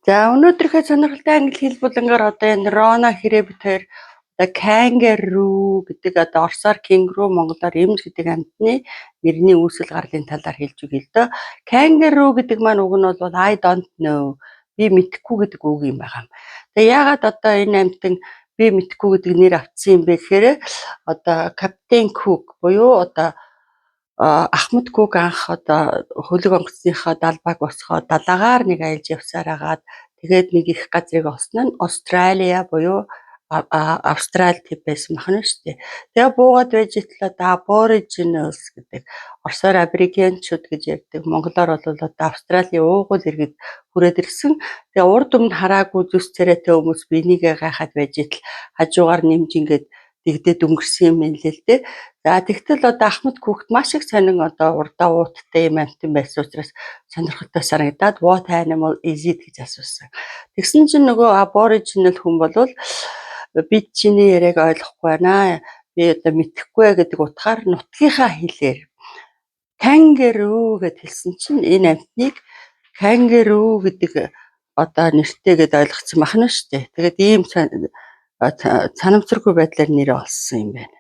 За өнөөдрийнхөө сонирхолтой англи хэл булангаар одоо энэ Рона хэрэг бид хоёр одоо kangaroo гэдэг одоо орсоор кенгуру, монголоор эмч гэдэг амьтны нэрний үүсэл гарлын талаар хэлж өгье л дөө. Kangaroo гэдэг маань үг нь бол I don't know. Би мэдэхгүй гэдэг үг юм байна. Тэгээ яагаад одоо энэ амьтан би мэдэхгүй гэдэг нэр авсан юм бэ гэхээр одоо Капитан Кук буюу одоо Ахмад Кук анх одоо хөлөг онгоцныхоо далбааг босгоод далаагаар нэг аялж явсаар агаад тэгээд нэг их газрыг олсон нь Австралиа буюу Австрали төв байсан махна шүү дээ. Тэгээ буугаад байж итэл одоо Aborigines гэдэг орсоор аборигенчуд гэж ярьдаг. Монголоор бол одоо Австралийн уугуул иргэд хүрээд ирсэн. Тэгээ урд өмнө хараагүй зүс царайтай хүмүүс бинийгээ гайхаад байж итэл хажуугаар нэмж ингээд дэгдээд өнгөрсөн юм л л дээ. За тэгтэл одоо Ахмад Кукт маш их сонин одоо урдаа ууттай юм амтан байсан учраас сонирхолтой санагдаад what animal is it гэж асуусан. Тэгсэн чинь нөгөө Aboriginal хүн болвол би чиний яриаг ойлгохгүй байна. Би одоо мэдэхгүй гэдэг утгаар нутгийнхаа хэлээр kangaroo гэж хэлсэн чинь энэ амтныг kangaroo гэдэг одоо нэртэй гэдээ ойлгоцсон махна шүү дээ. Тэгээд ийм санамсаргүй байдлаар нэр олсон юм байна.